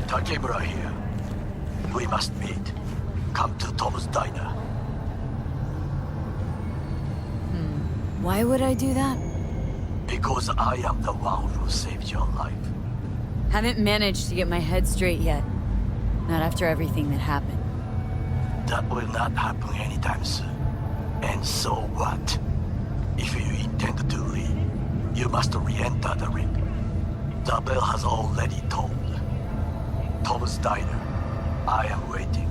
Takemura here. We must meet. Come to Tom's Diner. Why would I do that? Because I am the one who saved your life. Haven't managed to get my head straight yet. Not after everything that happened. That will not happen anytime soon. And so what? If you intend to leave, you must re-enter the ring. The bell has already tolled. Tom's Diner. I am waiting.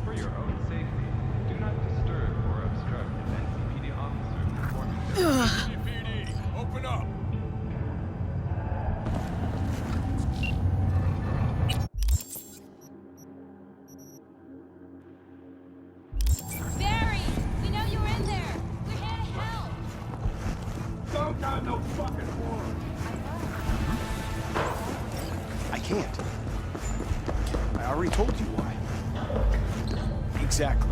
For your own safety, do not disturb or obstruct an NCPD officer performing their NCPD, open up! Barry! We know you're in there! We're here to help! Don't got no fucking horn! I can't. I already told you why. Exactly.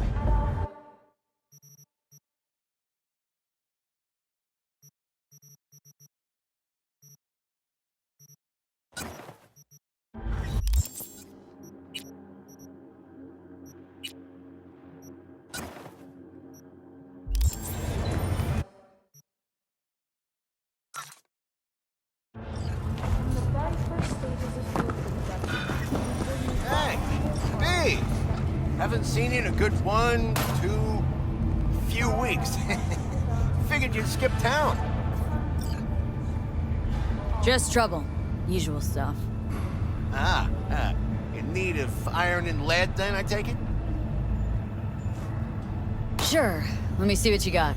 Hey, B! Haven't seen you in a good few weeks. Figured you'd skip town. Just trouble. Usual stuff. In need of iron and lead then, I take it? Sure. Let me see what you got.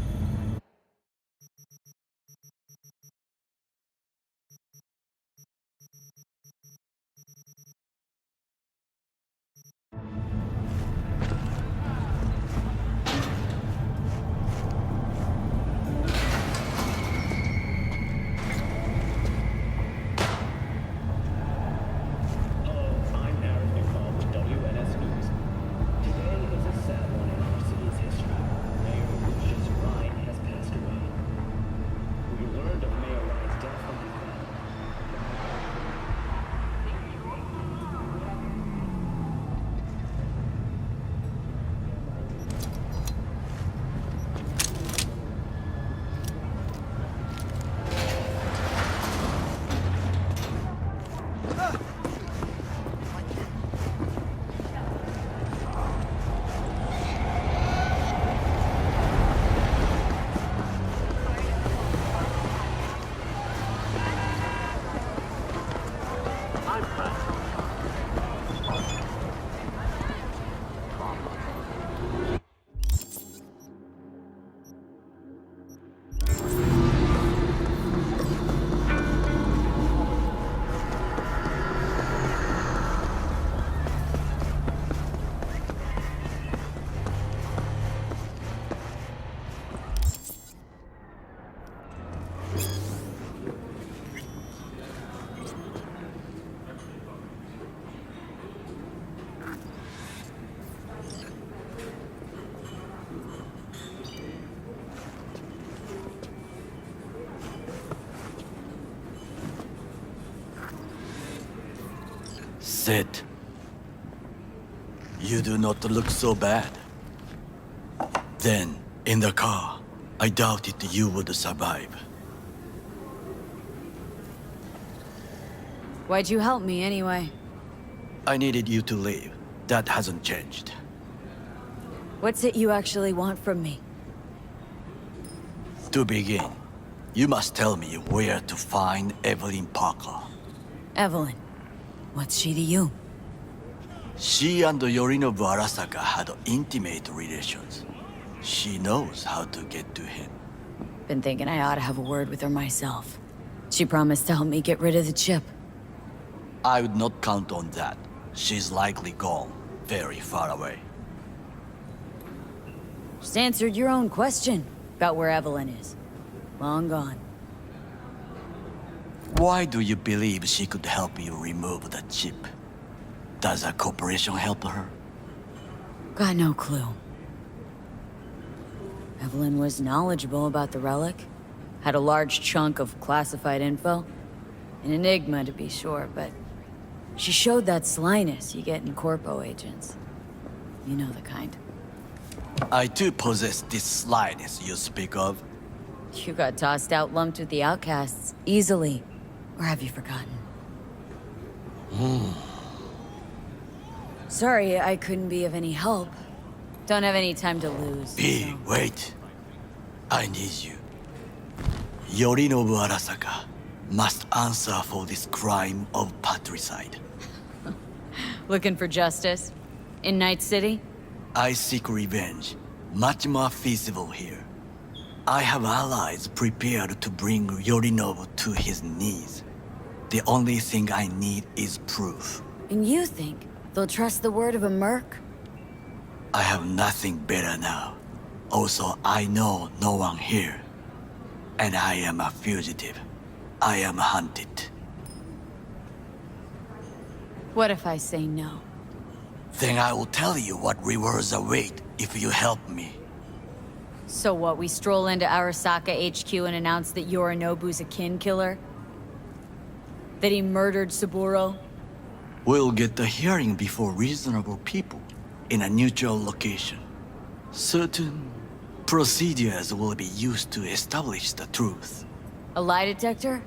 That's it. You do not look so bad. Then, in the car, I doubted you would survive. Why'd you help me anyway? I needed you to leave. That hasn't changed. What's it you actually want from me? To begin, you must tell me where to find Evelyn Parker. Evelyn. What's she to you? She and Yorinobu Arasaka had intimate relations. She knows how to get to him. Been thinking I ought to have a word with her myself. She promised to help me get rid of the chip. I would not count on that. She's likely gone, very far away. Just answered your own question about where Evelyn is. Long gone. Why do you believe she could help you remove the chip? Does a corporation help her? Got no clue. Evelyn was knowledgeable about the relic. Had a large chunk of classified info. An enigma, to be sure, but she showed that slyness you get in corpo agents. You know the kind. I too possess this slyness you speak of. You got tossed out lumped with the outcasts, easily. Or have you forgotten? Sorry, I couldn't be of any help. Don't have any time to lose. B, so- wait. I need you. Yorinobu Arasaka must answer for this crime of patricide. Looking for justice? In Night City? I seek revenge, much more feasible here. I have allies prepared to bring Yorinobu to his knees. The only thing I need is proof. And you think they'll trust the word of a merc? I have nothing better now. Also, I know no one here. And I am a fugitive. I am hunted. What if I say no? Then I will tell you what rewards await if you help me. So what, we stroll into Arasaka HQ and announce that Yorinobu's a kin killer? That he murdered Saburo? We'll get the hearing before reasonable people in a neutral location. Certain procedures will be used to establish the truth. A lie detector?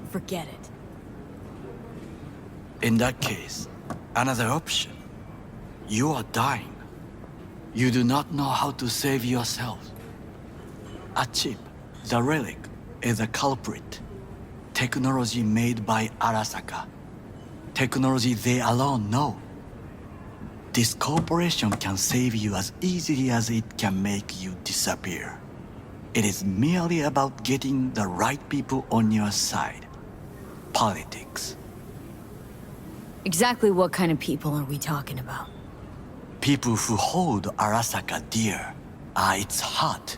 Forget it. In that case, another option. You are dying. You do not know how to save yourself. A chip, the relic, is a culprit. Technology made by Arasaka. Technology they alone know. This corporation can save you as easily as it can make you disappear. It is merely about getting the right people on your side. Politics. Exactly what kind of people are we talking about? People who hold Arasaka dear are its heart.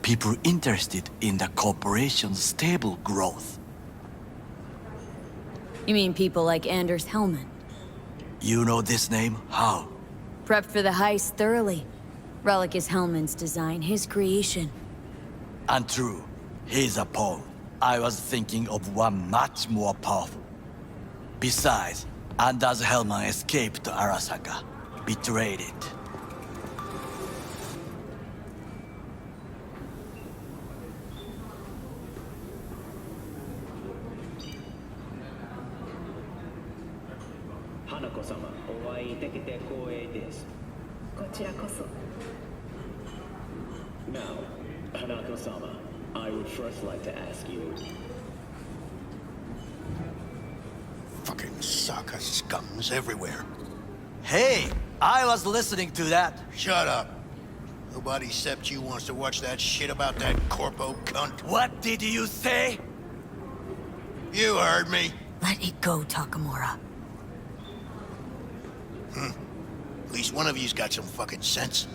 People interested in the corporation's stable growth. You mean people like Anders Hellman? You know this name? How? Prepped for the heist thoroughly. Relic is Hellman's design, his creation. And true, he's a pawn. I was thinking of one much more powerful. Besides, Anders Hellman escaped to Arasaka, betrayed it. Now, Hanako-sama, I would first like to ask you... Fucking Saka scums everywhere. Hey, I was listening to that. Shut up. Nobody except you wants to watch that shit about that corpo cunt. What did you say? You heard me. Let it go, Takamura. At least one of you's got some fucking sense.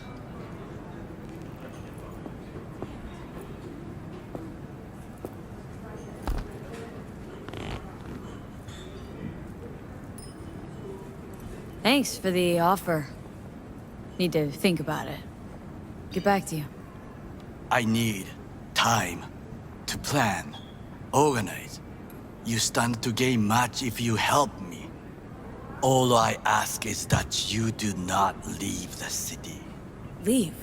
Thanks for the offer. Need to think about it. Get back to you. I need time to plan, organize. You stand to gain much if you help me. All I ask is that you do not leave the city. Leave?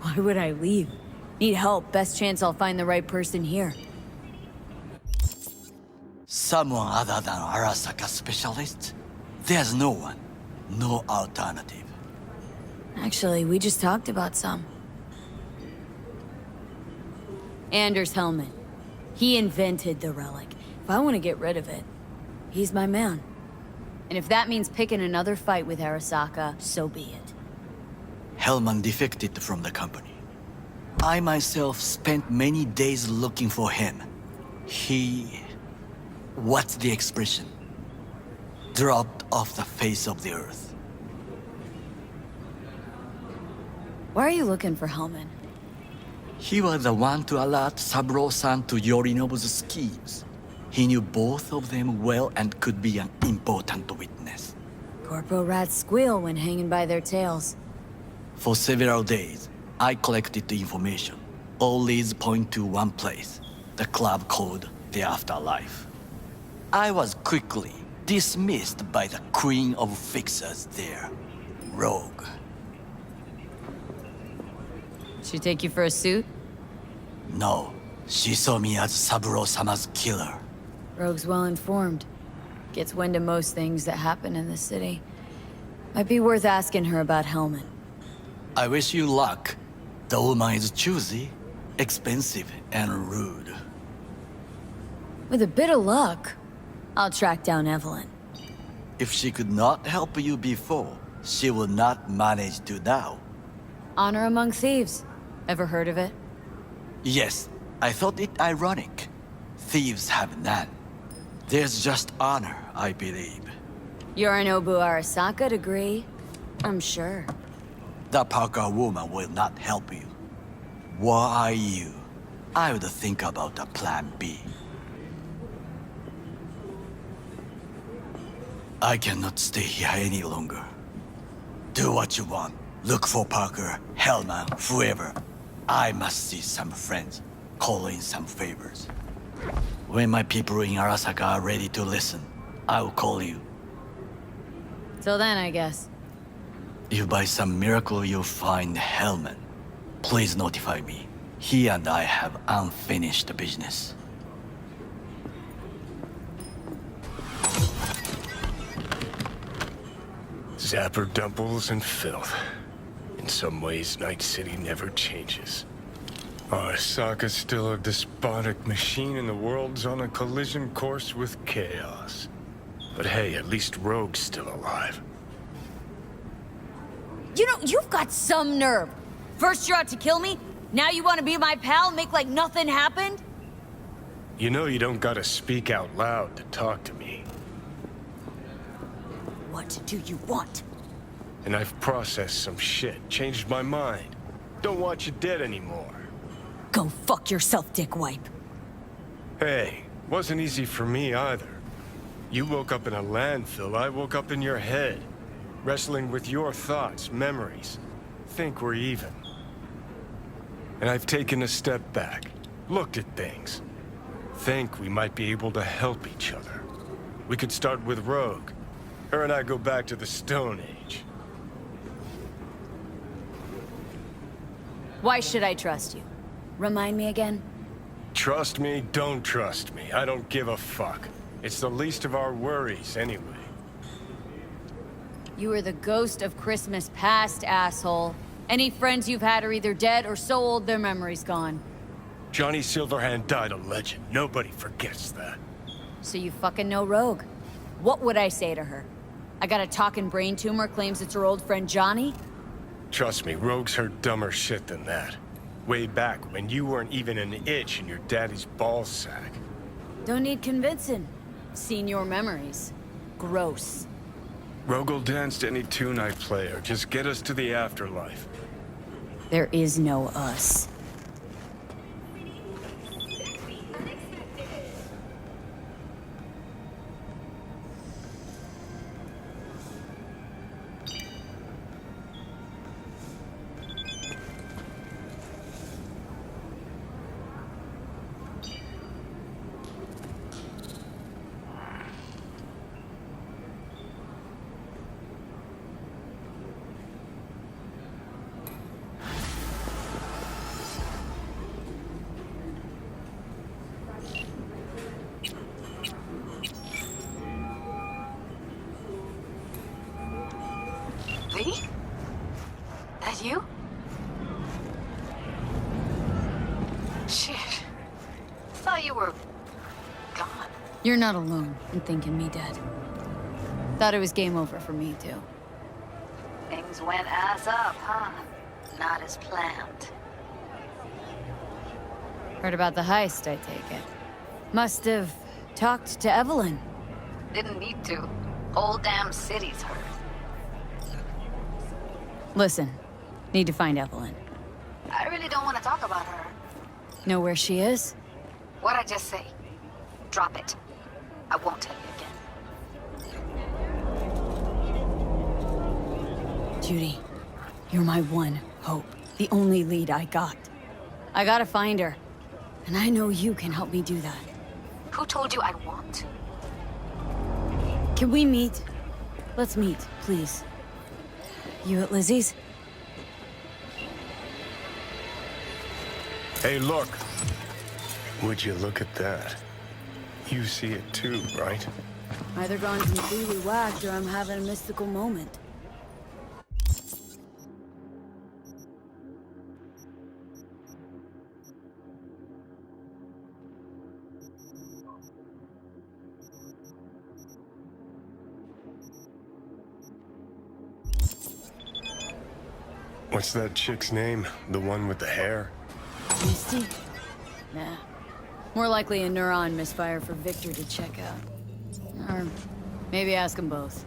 Why would I leave? Need help. Best chance I'll find the right person here. Someone other than Arasaka specialist? There's no one. No alternative. Actually, we just talked about some. Anders Hellman. He invented the relic. If I want to get rid of it, he's my man. And if that means picking another fight with Arasaka, so be it. Hellman defected from the company. I myself spent many days looking for him. He... what's the expression? Dropped off the face of the earth. Why are you looking for Hellman? He was the one to alert Saburo-san to Yorinobu's schemes. He knew both of them well and could be an important witness. Corpo rats squeal when hanging by their tails. For several days, I collected the information. All leads point to one place, the club called the Afterlife. I was quickly dismissed by the queen of fixers there, Rogue. She take you for a suit? No, she saw me as Saburo-sama's killer. Rogue's well informed. Gets wind of most things that happen in the city. Might be worth asking her about Hellman. I wish you luck. The woman is choosy, expensive, and rude. With a bit of luck, I'll track down Evelyn. If she could not help you before, she will not manage to now. Honor among thieves. Ever heard of it? Yes, I thought it ironic. Thieves have none. There's just honor, I believe. Yorinobu Arasaka degree, I'm sure. The Parker woman will not help you. Why you? I would think about a plan B. I cannot stay here any longer. Do what you want. Look for Parker, Hellman, whoever. I must see some friends, call in some favors. When my people in Arasaka are ready to listen, I will call you. Till then, I guess. If by some miracle you find Hellman, please notify me. He and I have unfinished business. Zapper dumples and filth. In some ways, Night City never changes. Arasaka's still a despotic machine and the world's on a collision course with chaos. But hey, at least Rogue's still alive. You know, you've got some nerve. First you're out to kill me, now you want to be my pal, make like nothing happened? You know you don't gotta speak out loud to talk to me. What do you want? And I've processed some shit, changed my mind. Don't want you dead anymore. Go fuck yourself, dickwipe. Hey, wasn't easy for me either. You woke up in a landfill, I woke up in your head. Wrestling with your thoughts, memories. Think we're even. And I've taken a step back, looked at things. Think we might be able to help each other. We could start with Rogue. Her and I go back to the Stone Age. Why should I trust you? Remind me again? Trust me, don't trust me. I don't give a fuck. It's the least of our worries, anyway. You are the ghost of Christmas past, asshole. Any friends you've had are either dead or so old their memory's gone. Johnny Silverhand died a legend. Nobody forgets that. So you fucking know Rogue. What would I say to her? I got a talking brain tumor, claims it's her old friend Johnny? Trust me, Rogue's heard dumber shit than that. Way back when you weren't even an itch in your daddy's ballsack. Don't need convincing. Seen your memories. Gross. Rogue will dance to any tune I play or just get us to the afterlife. There is no us. V? That you? Shit. Thought you were gone. You're not alone in thinking me dead. Thought it was game over for me, too. Things went ass up, huh? Not as planned. Heard about the heist, I take it. Must have talked to Evelyn. Didn't need to. Whole damn city's heard. Listen, need to find Evelyn. I really don't want to talk about her. Know where she is? What'd I just say? Drop it. I won't tell you again. Judy, you're my one hope. The only lead I got. I gotta find her. And I know you can help me do that. Who told you I want to? Can we meet? Let's meet, please. You at Lizzie's? Hey, look. Would you look at that? You see it too, right? Either gone completely whacked or I'm having a mystical moment. What's that chick's name? The one with the hair? Misty? Nah. More likely a neuron misfire for Victor to check out. Or maybe ask them both.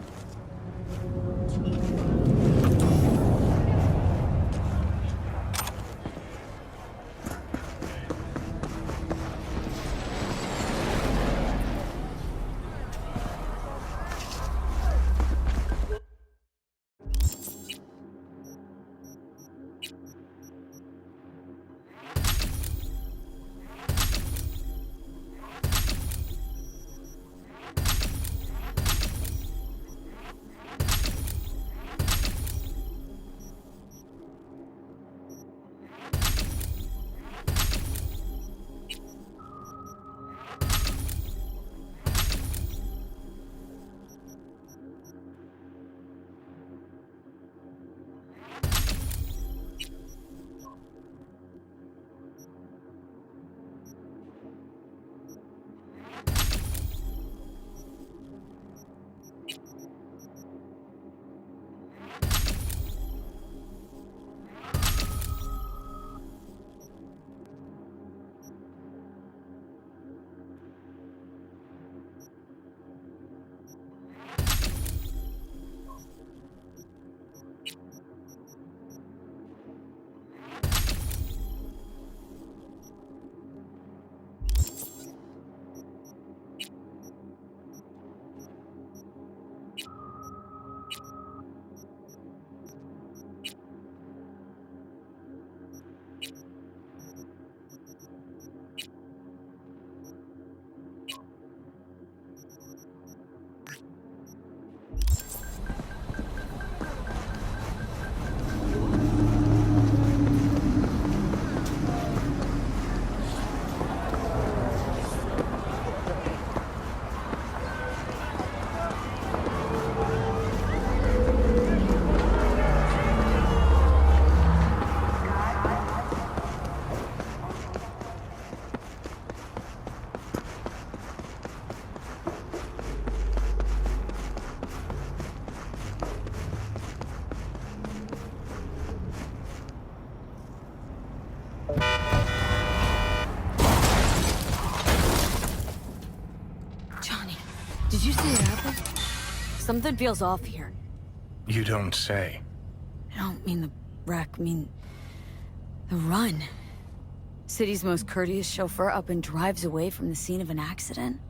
Did you see it happen? Something feels off here. You don't say. I don't mean the wreck, I mean the run. City's most courteous chauffeur up and drives away from the scene of an accident.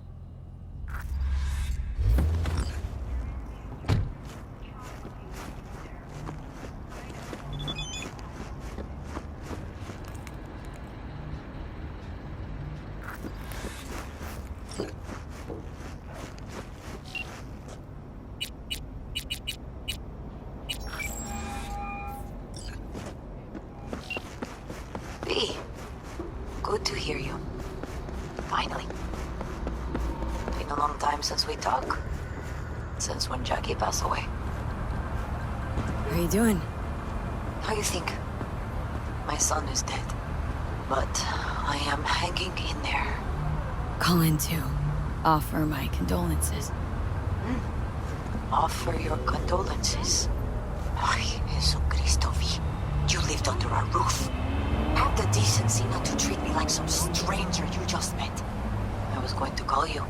Good to hear you. Finally. Been a long time since we talked. Since when Jackie passed away. How you doing? How you think? My son is dead, but I am hanging in there. Calling to offer my condolences. Offer your condolences. Ay, Jesucristo, V. You lived under our roof. Have the decency not to treat me like some stranger you just met. I was going to call you.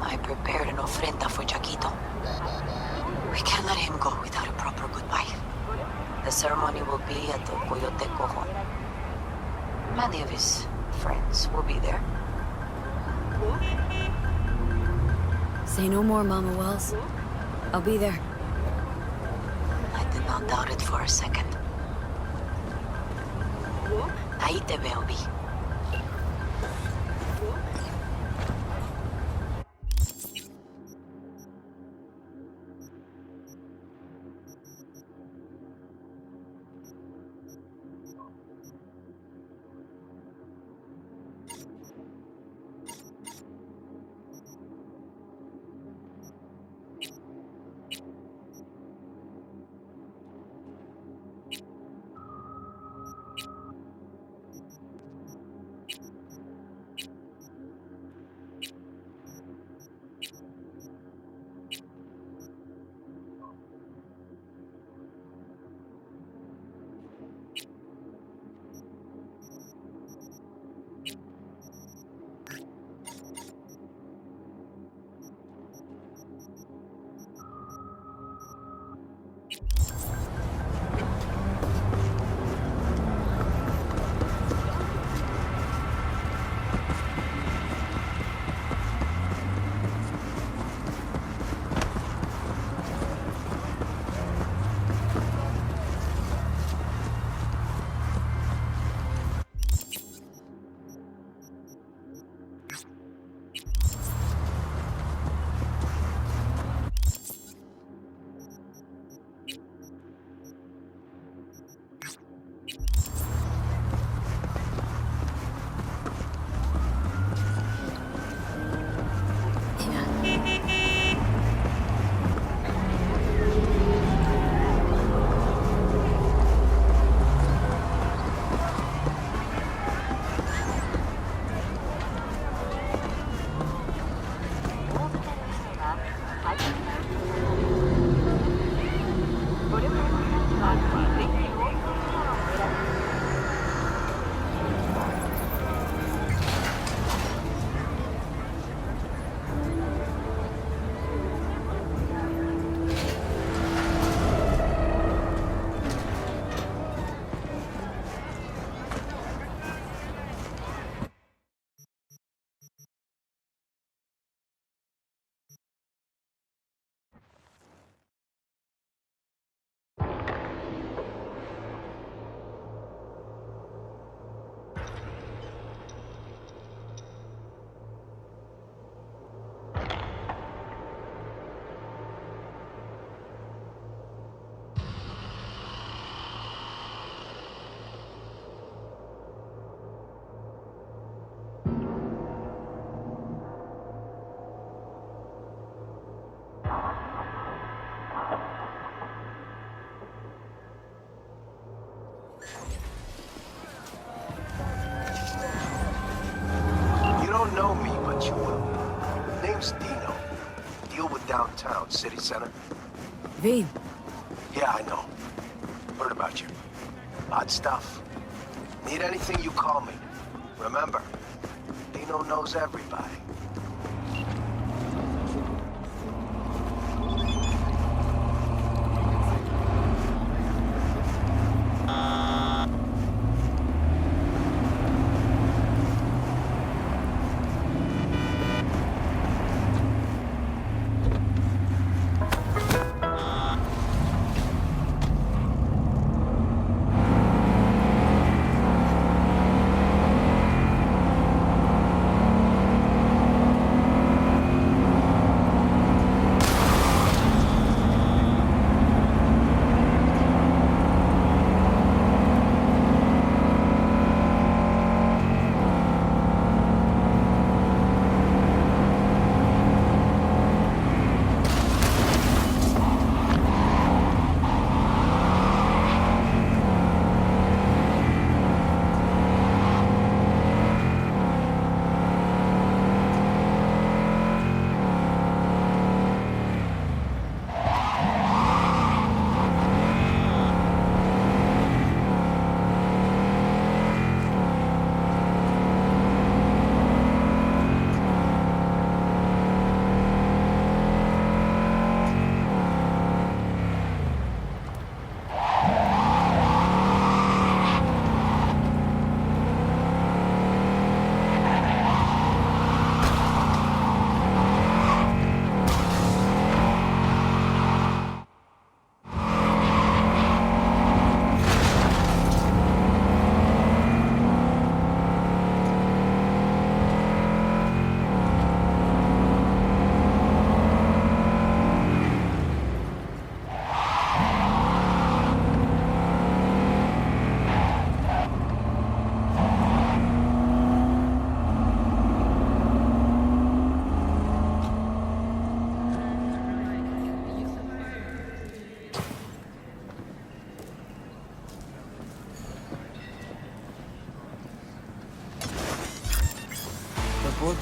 I prepared an ofrenda for Chiquito. We can't let him go without a proper goodbye. The ceremony will be at the Coyote Cojon. Many of his friends will be there. Say no more, Mama Wells. I'll be there. I did not doubt it for a second. Ahí te veo, Vi. Know me, but you will. Name's Dino. Deal with downtown, city center. V. Yeah, I know. Heard about you. Odd stuff. Need anything, you call me. Remember, Dino knows everybody.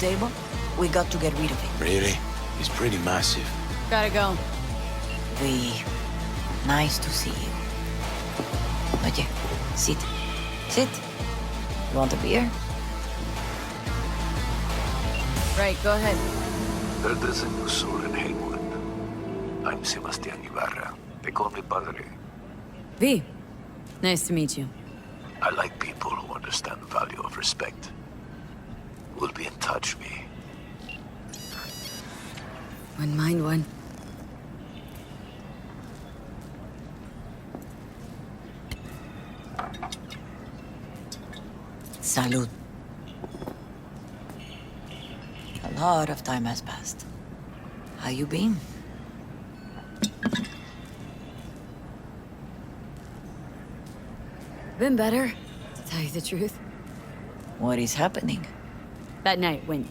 table, we got to get rid of it. Really? He's pretty massive. Gotta go. Nice to see you. Oye, sit. Sit. You want a beer? Right, go ahead. There's a new soul in Haywood. I'm Sebastian Ibarra. They call me Padre. V. Nice to meet you. I like people who understand the value of respect. We'll be in touch, V. Wouldn't mind one. Salud. A lot of time has passed. How you been? Been better, to tell you the truth. What is happening? That night when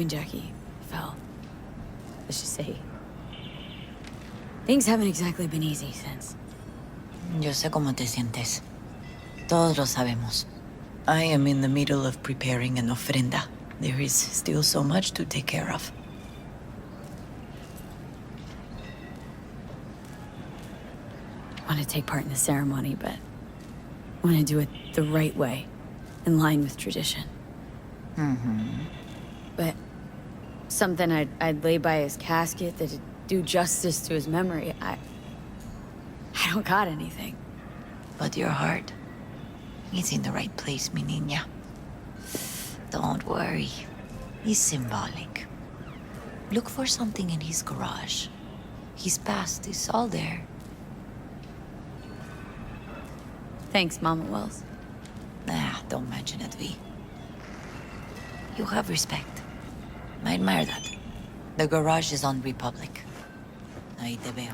Jackie fell. Let's just say... things haven't exactly been easy since. Yo sé cómo te sientes. Todos lo sabemos. I am in the middle of preparing an ofrenda. There is still so much to take care of. I want to take part in the ceremony, but I want to do it the right way, in line with tradition. But something I'd lay by his casket that'd do justice to his memory, I don't got anything. But your heart is in the right place, mi niña. Don't worry. It's symbolic. Look for something in his garage. His past is all there. Thanks, Mama Wells. Don't mention it, V. You have respect. I admire that. The garage is on Republic. Ahí te veo.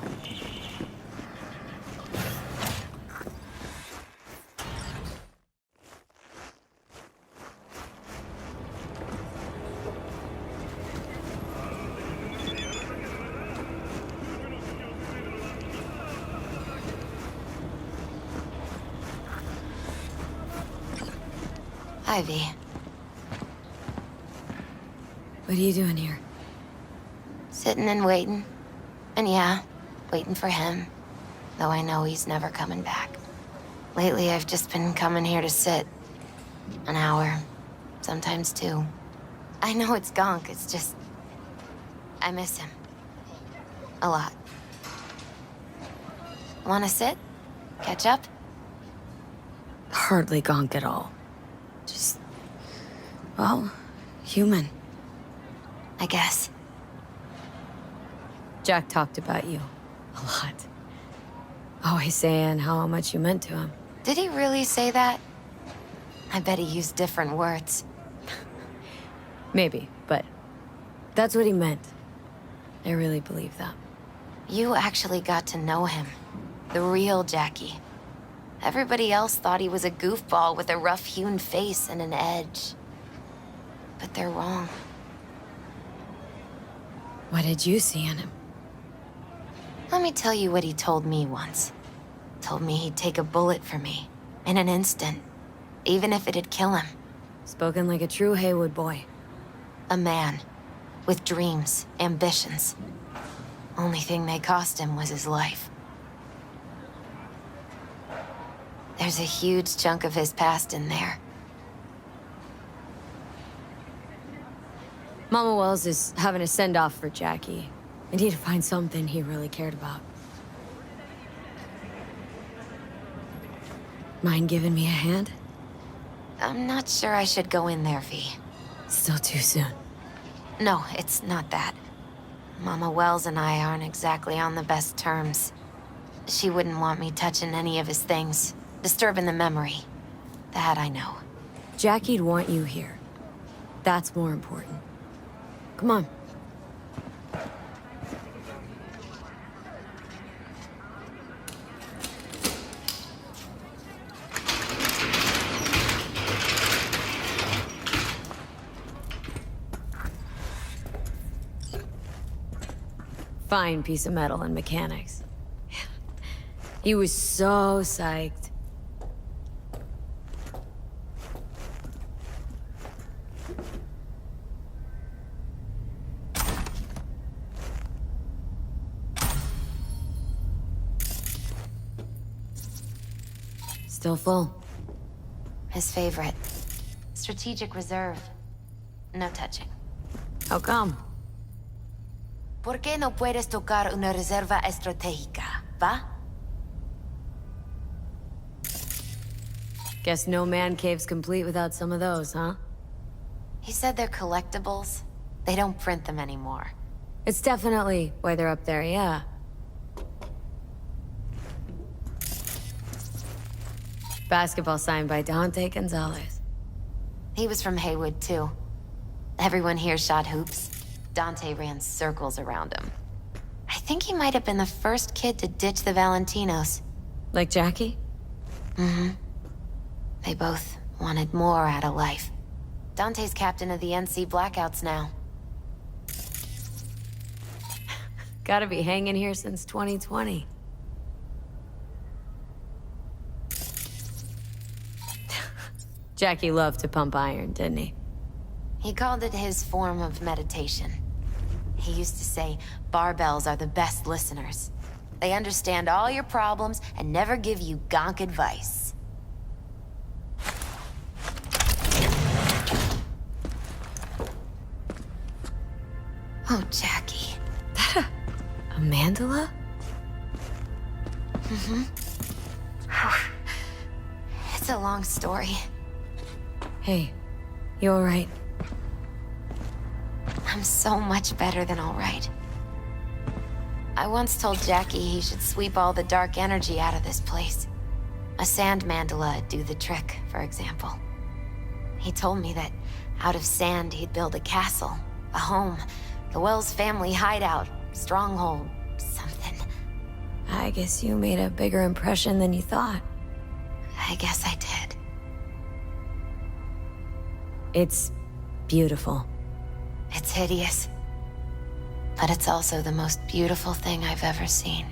Hi, V. What are you doing here? Sitting and waiting. And yeah, waiting for him. Though I know he's never coming back. Lately, I've just been coming here to sit. An hour. Sometimes two. I know it's gonk, it's just... I miss him. A lot. Wanna sit? Catch up? Hardly gonk at all. Just... well, human. I guess. Jack talked about you. A lot. Always saying how much you meant to him. Did he really say that? I bet he used different words. Maybe, but that's what he meant. I really believe that. You actually got to know him. The real Jackie. Everybody else thought he was a goofball with a rough-hewn face and an edge. But they're wrong. What did you see in him? Let me tell you what he told me once. Told me he'd take a bullet for me. In an instant. Even if it'd kill him. Spoken like a true Haywood boy. A man. With dreams, ambitions. Only thing they cost him was his life. There's a huge chunk of his past in there. Mama Wells is having a send-off for Jackie. I need to find something he really cared about. Mind giving me a hand? I'm not sure I should go in there, V. Still too soon. No, it's not that. Mama Wells and I aren't exactly on the best terms. She wouldn't want me touching any of his things, disturbing the memory. That I know. Jackie'd want you here. That's more important. Come on. Fine piece of metal and mechanics. He was so psyched. Still full. His favorite. Strategic reserve. No touching. How come? ¿Por qué no puedes tocar una reserva estratégica, va? Guess no man cave's complete without some of those, huh? He said they're collectibles. They don't print them anymore. It's definitely why they're up there, yeah. Basketball signed by Dante Gonzalez. He was from Haywood, too. Everyone here shot hoops. Dante ran circles around him. I think he might have been the first kid to ditch the Valentinos. Like Jackie? Mm-hmm. They both wanted more out of life. Dante's captain of the NC Blackouts now. Gotta be hanging here since 2020. Jackie loved to pump iron, didn't he? He called it his form of meditation. He used to say, barbells are the best listeners. They understand all your problems and never give you gonk advice. Oh, Jackie. A mandala? Mm-hmm. It's a long story. Hey, you alright? I'm so much better than alright. I once told Jackie he should sweep all the dark energy out of this place. A sand mandala'd do the trick, for example. He told me that out of sand he'd build a castle, a home, the Wells family hideout, stronghold, something. I guess you made a bigger impression than you thought. I guess I did. It's beautiful. It's hideous. But it's also the most beautiful thing I've ever seen.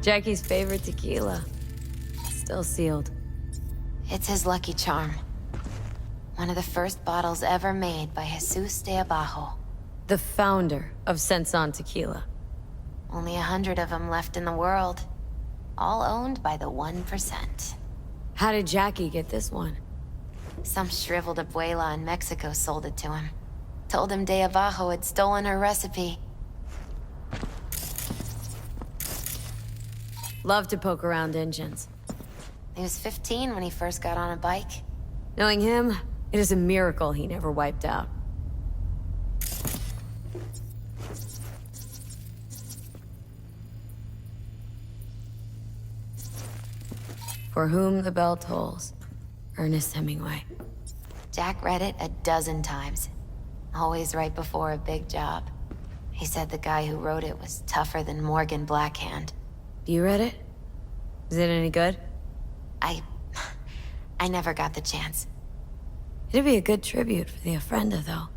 Jackie's favorite tequila. Still sealed. It's his lucky charm. One of the first bottles ever made by Jesus de Abajo. The founder of Senson Tequila. Only 100 of them left in the world. All owned by the 1%. How did Jackie get this one? Some shriveled abuela in Mexico sold it to him. Told him de Abajo had stolen her recipe. Love to poke around engines. He was 15 when he first got on a bike. Knowing him, it is a miracle he never wiped out. For whom the bell tolls. Ernest Hemingway. Jack read it a dozen times. Always right before a big job. He said the guy who wrote it was tougher than Morgan Blackhand. You read it? Is it any good? I never got the chance. It'd be a good tribute for the Ofrenda, though.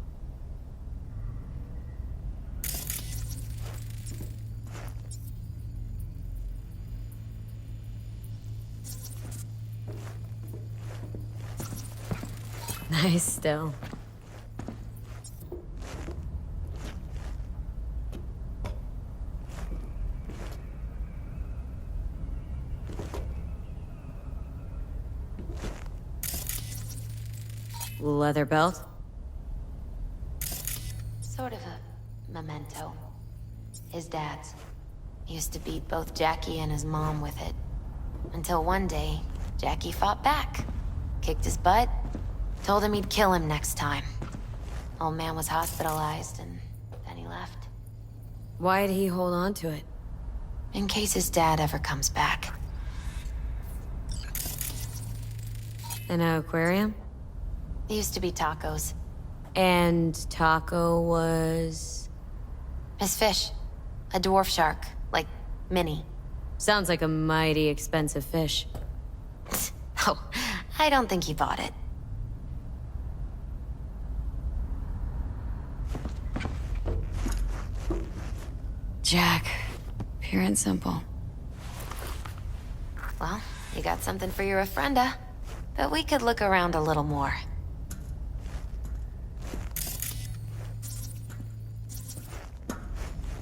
Nice still. Leather belt? Sort of a memento. His dad's. Used to beat both Jackie and his mom with it. Until one day, Jackie fought back. Kicked his butt. Told him he'd kill him next time. Old man was hospitalized, and then he left. Why'd he hold on to it? In case his dad ever comes back. An aquarium? It used to be Taco's. And Taco was... His fish. A dwarf shark. Like, Minnie. Sounds like a mighty expensive fish. Oh, I don't think he bought it. Jack. Pure and simple. Well, you got something for your Ofrenda. But we could look around a little more.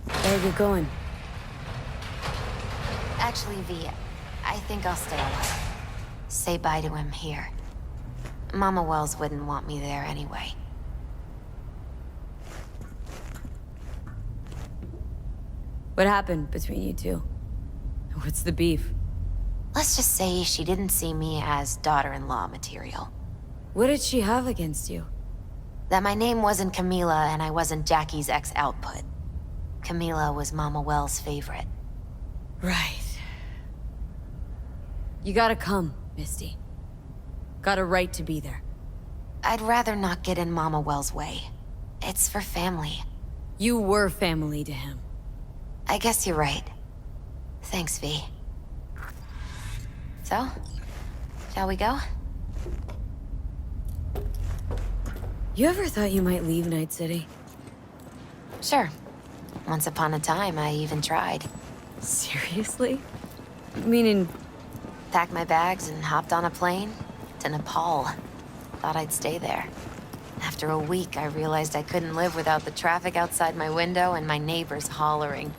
Better get going. Actually, V, I think I'll stay away. Say bye to him here. Mama Wells wouldn't want me there anyway. What happened between you two? What's the beef? Let's just say she didn't see me as daughter-in-law material. What did she have against you? That my name wasn't Camila and I wasn't Jackie's ex-output. Camila was Mama Wells' favorite. Right. You gotta come, Misty. Got a right to be there. I'd rather not get in Mama Wells' way. It's for family. You were family to him. I guess you're right. Thanks, V. So, shall we go? You ever thought you might leave Night City? Sure. Once upon a time, I even tried. Seriously? Meaning... Packed my bags and hopped on a plane to Nepal. Thought I'd stay there. After a week, I realized I couldn't live without the traffic outside my window and my neighbors hollering.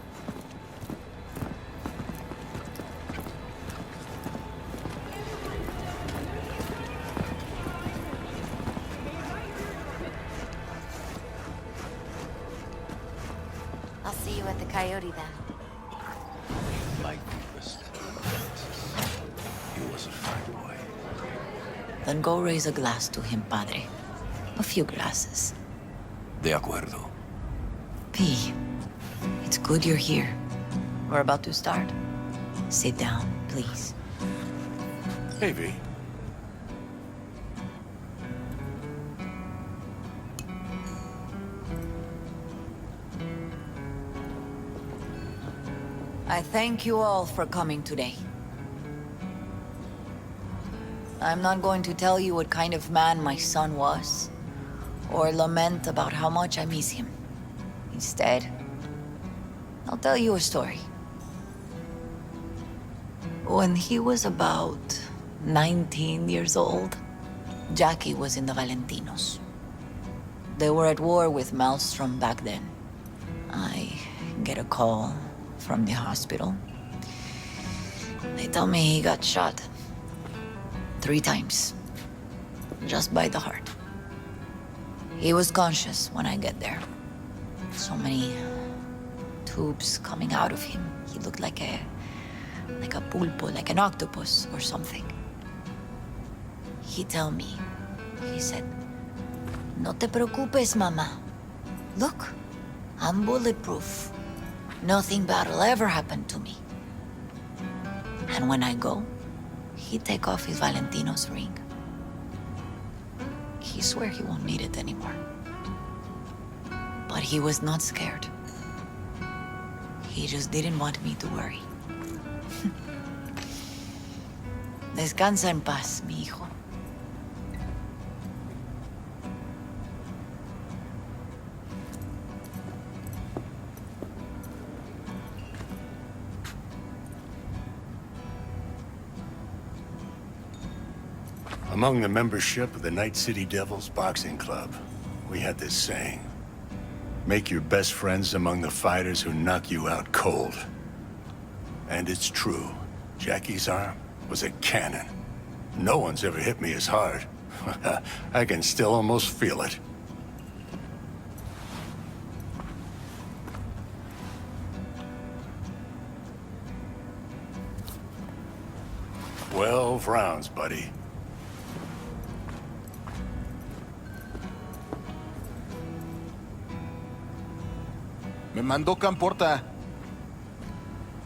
I'll see you at the Coyote then. Like he was a fine boy. Then go raise a glass to him, Padre. A few glasses. De acuerdo. P, it's good you're here. We're about to start. Sit down, please. Hey, V. I thank you all for coming today. I'm not going to tell you what kind of man my son was, or lament about how much I miss him. Instead, I'll tell you a story. When he was about 19 years old, Jackie was in the Valentinos. They were at war with Maelstrom back then. I get a call from the hospital. They tell me he got shot 3 times, just by the heart. He was conscious when I get there. So many tubes coming out of him. He looked like a pulpo, like an octopus or something. He tell me, he said, "No te preocupes, mama. Look, I'm bulletproof. Nothing bad will ever happen to me." And when I go, he take off his Valentino's ring. He swear he won't need it anymore. But he was not scared. He just didn't want me to worry. Descansa en paz, mi hijo. Among the membership of the Night City Devils Boxing Club, we had this saying. Make your best friends among the fighters who knock you out cold. And it's true. Jackie's arm was a cannon. No one's ever hit me as hard. I can still almost feel it. "12 rounds, buddy." Me mandó Camporta.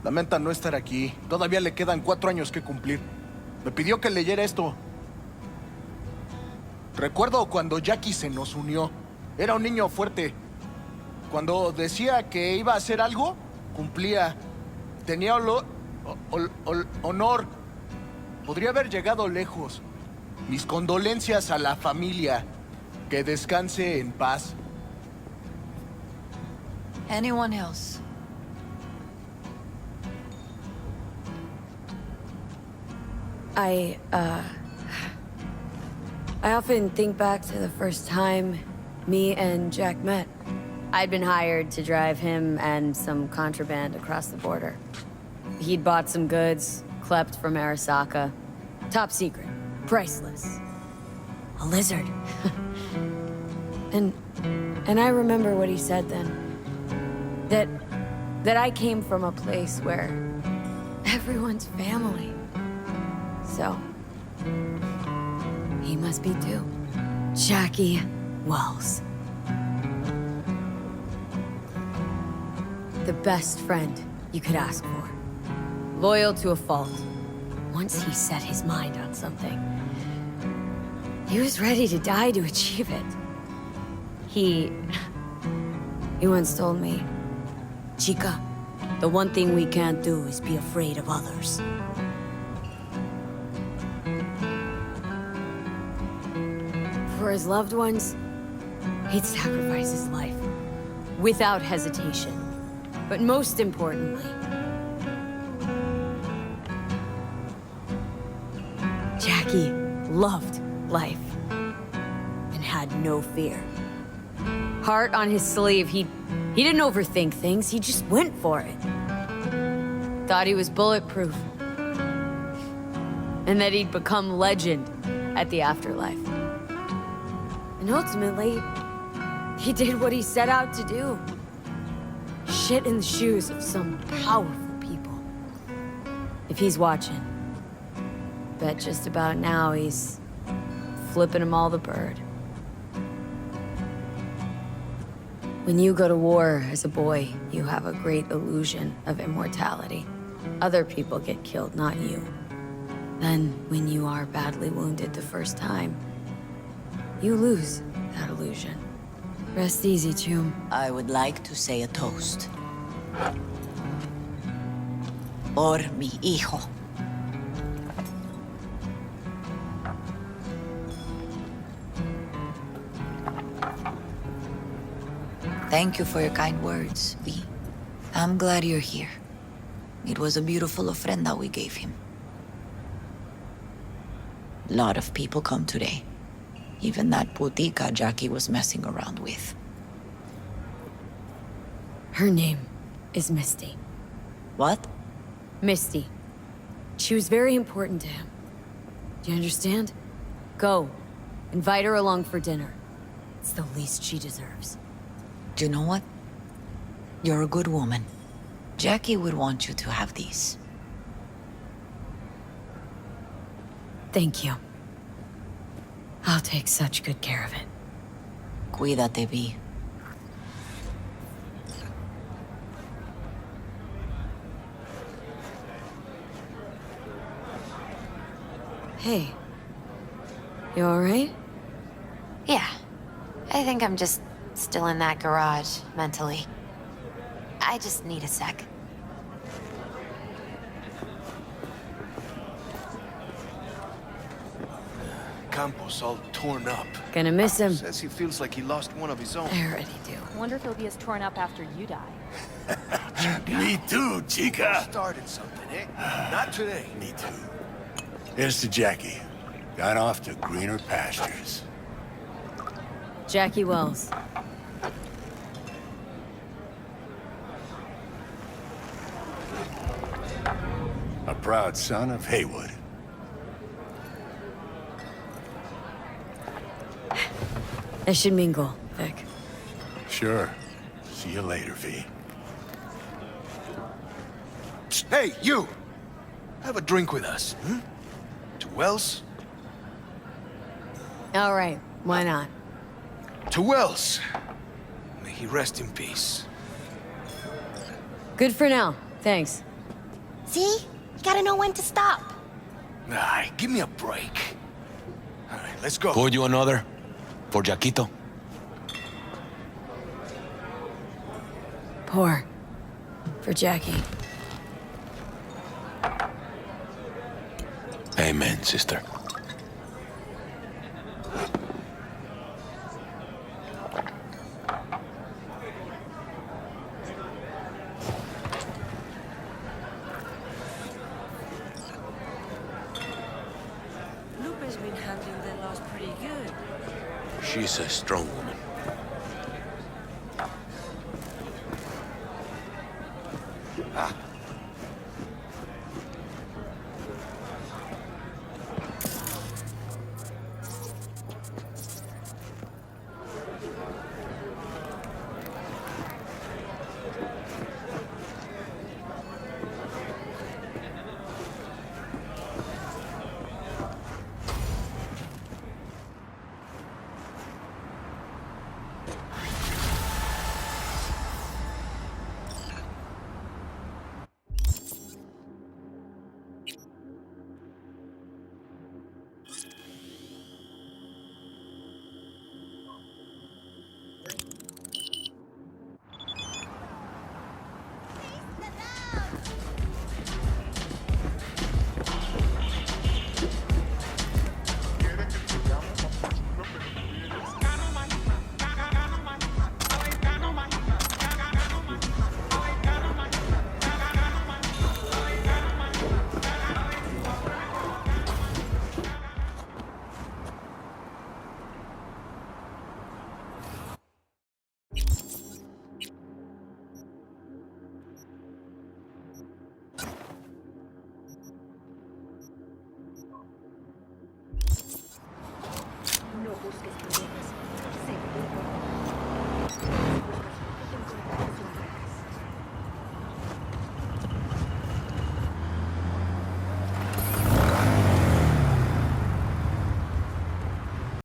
Lamenta no estar aquí. Todavía le quedan 4 años que cumplir. Me pidió que leyera esto. Recuerdo cuando Jackie se nos unió. Era un niño fuerte. Cuando decía que iba a hacer algo, cumplía. Tenía honor. Podría haber llegado lejos. Mis condolencias a la familia. Que descanse en paz. Anyone else? I often think back to the first time me and Jack met. I'd been hired to drive him and some contraband across the border. He'd bought some goods, klept from Arasaka. Top secret. Priceless. A lizard. And I remember what he said then. That I came from a place where everyone's family. So, he must be too. Jackie Wells. The best friend you could ask for. Loyal to a fault. Once he set his mind on something, he was ready to die to achieve it. He once told me, Chica, the one thing we can't do is be afraid of others. For his loved ones, he'd sacrifice his life. Without hesitation. But most importantly, Jackie loved life and had no fear. Heart on his sleeve, he didn't overthink things, he just went for it. Thought he was bulletproof. And that he'd become legend at the afterlife. And ultimately, he did what he set out to do. Shit in the shoes of some powerful people. If he's watching, bet just about now he's flipping them all the bird. When you go to war as a boy, you have a great illusion of immortality. Other people get killed, not you. Then, when you are badly wounded the first time, you lose that illusion. Rest easy, Chum. I would like to say a toast. Por mi hijo. Thank you for your kind words, V. I'm glad you're here. It was a beautiful ofrenda we gave him. Lot of people come today. Even that putica Jackie was messing around with. Her name is Misty. What? Misty. She was very important to him. Do you understand? Go. Invite her along for dinner. It's the least she deserves. Do you know what? You're a good woman. Jackie would want you to have these. Thank you. I'll take such good care of it. Cuídate, V. Hey. You alright? Yeah. I think I'm just still in that garage, mentally. I just need a sec. Campos all torn up. Gonna miss him. Says he feels like he lost one of his own. I already do. Wonder if he'll be as torn up after you die. Me too, chica. Started something, eh? Not today. Me too. Here's to Jackie. Got off to greener pastures. Jackie Wells. A proud son of Haywood. That should mingle, Vic. Sure. See you later, V. Psst, hey, you! Have a drink with us, hmm? To Wells? All right, why not? To Wells! May he rest in peace. Good for now, thanks. See? You gotta know when to stop. Nah, give me a break. All right, let's go. Pour you another? For Jaquito? Pour. For Jackie. Amen, sister. Lupe's been handling the loss pretty good. She's a strong woman. Come.